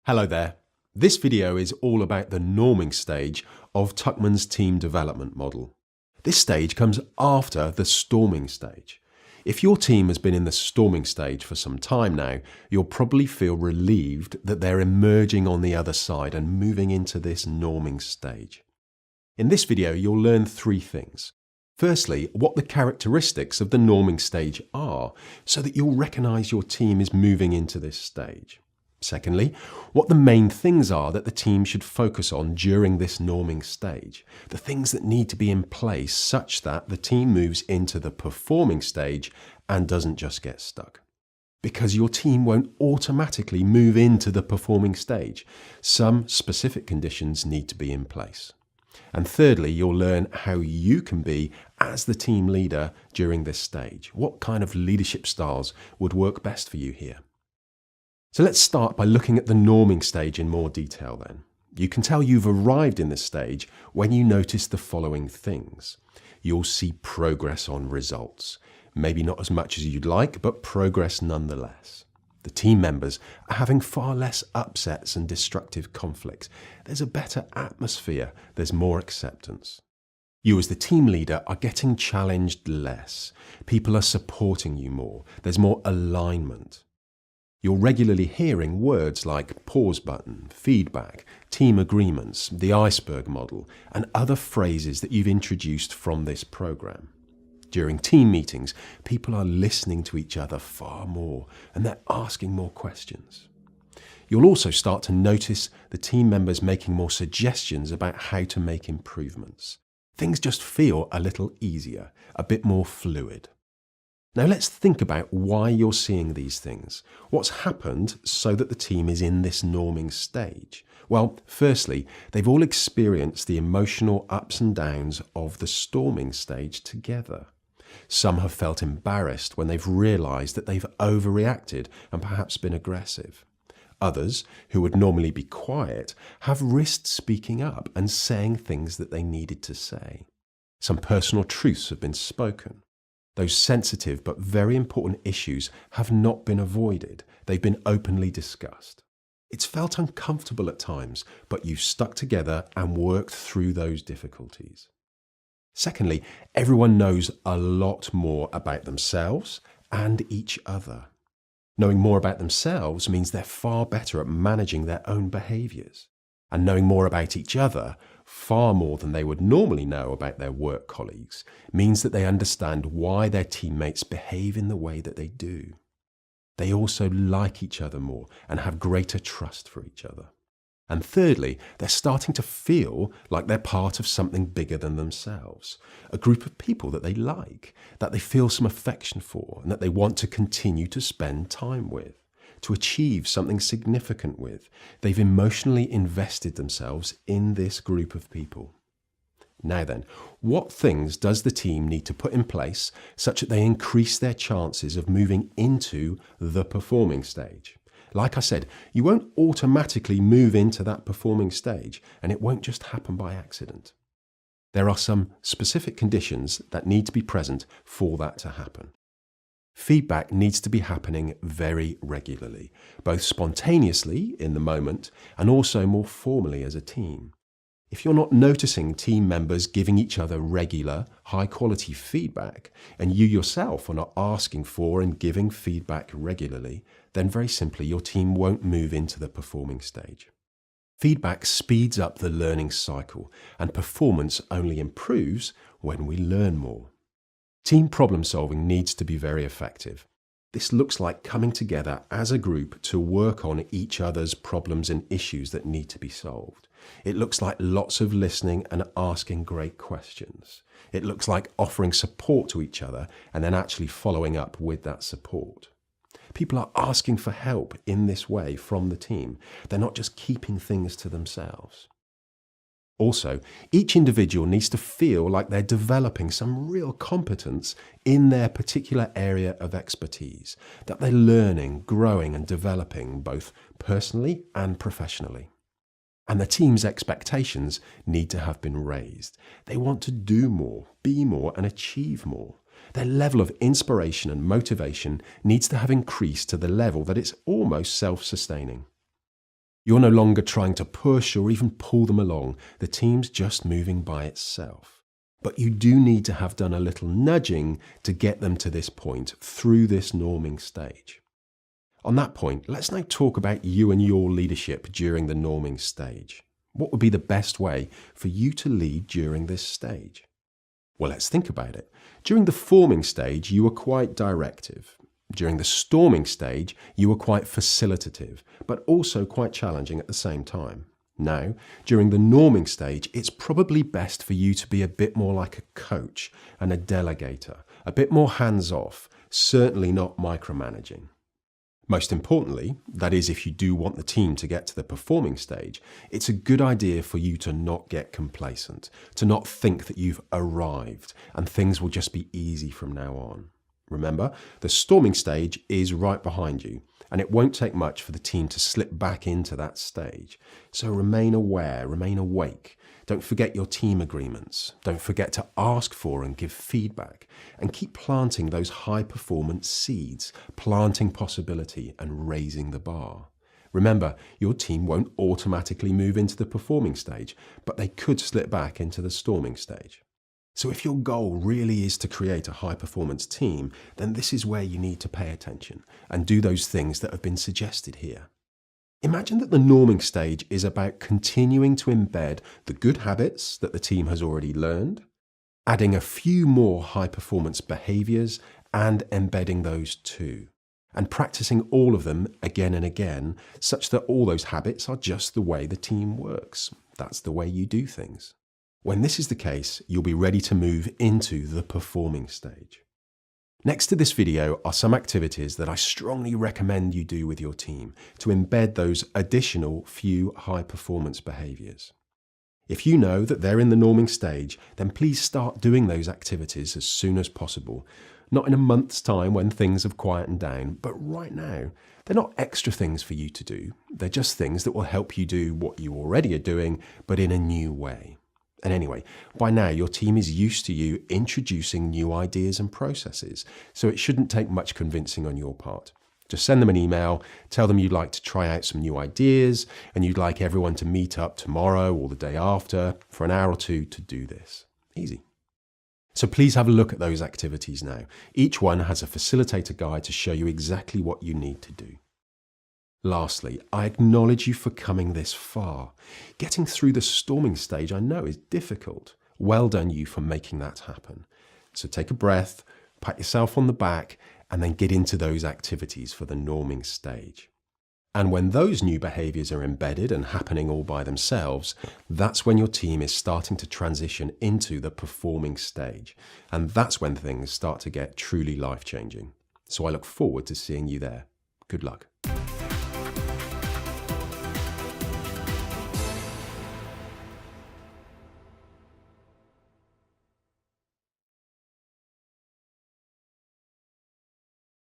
Hello there. This video is all about the norming stage of Tuckman's team development model. This stage comes after the storming stage. If your team has been in the storming stage for some time now, you'll probably feel relieved that they're emerging on the other side and moving into this norming stage. In this video, you'll learn three things. Firstly, what the characteristics of the norming stage are, so that you'll recognize your team is moving into this stage. Secondly, what the main things are that the team should focus on during this norming stage, the things that need to be in place such that the team moves into the performing stage and doesn't just get stuck. Because your team won't automatically move into the performing stage, some specific conditions need to be in place. And thirdly, you'll learn how you can be as the team leader during this stage. What kind of leadership styles would work best for you here? So let's start by looking at the norming stage in more detail then. You can tell you've arrived in this stage when you notice the following things. You'll see progress on results. Maybe not as much as you'd like, but progress nonetheless. The team members are having far less upsets and destructive conflicts. There's a better atmosphere. There's more acceptance. You as the team leader are getting challenged less. People are supporting you more. There's more alignment. You're regularly hearing words like pause button, feedback, team agreements, the iceberg model, and other phrases that you've introduced from this program. During team meetings, people are listening to each other far more, and they're asking more questions. You'll also start to notice the team members making more suggestions about how to make improvements. Things just feel a little easier, a bit more fluid. Now let's think about why you're seeing these things. What's happened so that the team is in this norming stage? Well, firstly, they've all experienced the emotional ups and downs of the storming stage together. Some have felt embarrassed when they've realised that they've overreacted and perhaps been aggressive. Others, who would normally be quiet, have risked speaking up and saying things that they needed to say. Some personal truths have been spoken. Those sensitive but very important issues have not been avoided. They've been openly discussed. It's felt uncomfortable at times, but you've stuck together and worked through those difficulties. Secondly, everyone knows a lot more about themselves and each other. Knowing more about themselves means they're far better at managing their own behaviours. And knowing more about each other, far more than they would normally know about their work colleagues, means that they understand why their teammates behave in the way that they do. They also like each other more and have greater trust for each other. And thirdly, they're starting to feel like they're part of something bigger than themselves, a group of people that they like, that they feel some affection for, and that they want to continue to spend time with, to achieve something significant with. They've emotionally invested themselves in this group of people. Now then, what things does the team need to put in place such that they increase their chances of moving into the performing stage? Like I said, you won't automatically move into that performing stage, and it won't just happen by accident. There are some specific conditions that need to be present for that to happen. Feedback needs to be happening very regularly, both spontaneously in the moment and also more formally as a team. If you're not noticing team members giving each other regular, high-quality feedback, and you yourself are not asking for and giving feedback regularly, then very simply your team won't move into the performing stage. Feedback speeds up the learning cycle, and performance only improves when we learn more. Team problem solving needs to be very effective. This looks like coming together as a group to work on each other's problems and issues that need to be solved. It looks like lots of listening and asking great questions. It looks like offering support to each other and then actually following up with that support. People are asking for help in this way from the team. They're not just keeping things to themselves. Also, each individual needs to feel like they're developing some real competence in their particular area of expertise, that they're learning, growing and developing both personally and professionally. And the team's expectations need to have been raised. They want to do more, be more and achieve more. Their level of inspiration and motivation needs to have increased to the level that it's almost self-sustaining. You're no longer trying to push or even pull them along. The team's just moving by itself. But you do need to have done a little nudging to get them to this point through this norming stage. On that point, let's now talk about you and your leadership during the norming stage. What would be the best way for you to lead during this stage? Well, let's think about it. During the forming stage, you were quite directive. During the storming stage, you were quite facilitative, but also quite challenging at the same time. Now, during the norming stage, it's probably best for you to be a bit more like a coach and a delegator, a bit more hands-off, certainly not micromanaging. Most importantly, that is if you do want the team to get to the performing stage, it's a good idea for you to not get complacent, to not think that you've arrived and things will just be easy from now on. Remember, the storming stage is right behind you, and it won't take much for the team to slip back into that stage. So remain aware, remain awake. Don't forget your team agreements. Don't forget to ask for and give feedback. And keep planting those high-performance seeds, planting possibility and raising the bar. Remember, your team won't automatically move into the performing stage, but they could slip back into the storming stage. So if your goal really is to create a high-performance team, then this is where you need to pay attention and do those things that have been suggested here. Imagine that the norming stage is about continuing to embed the good habits that the team has already learned, adding a few more high-performance behaviors and embedding those too, and practicing all of them again and again, such that all those habits are just the way the team works. That's the way you do things. When this is the case, you'll be ready to move into the performing stage. Next to this video are some activities that I strongly recommend you do with your team to embed those additional few high-performance behaviors. If you know that they're in the norming stage, then please start doing those activities as soon as possible. Not in a month's time when things have quietened down, but right now. They're not extra things for you to do. They're just things that will help you do what you already are doing, but in a new way. And anyway, by now your team is used to you introducing new ideas and processes, so it shouldn't take much convincing on your part. Just send them an email, tell them you'd like to try out some new ideas, and you'd like everyone to meet up tomorrow or the day after for an hour or two to do this. Easy. So please have a look at those activities now. Each one has a facilitator guide to show you exactly what you need to do. Lastly, I acknowledge you for coming this far. Getting through the storming stage I know is difficult. Well done you for making that happen. So take a breath, pat yourself on the back, and then get into those activities for the norming stage. And when those new behaviors are embedded and happening all by themselves, that's when your team is starting to transition into the performing stage. And that's when things start to get truly life-changing. So I look forward to seeing you there. Good luck.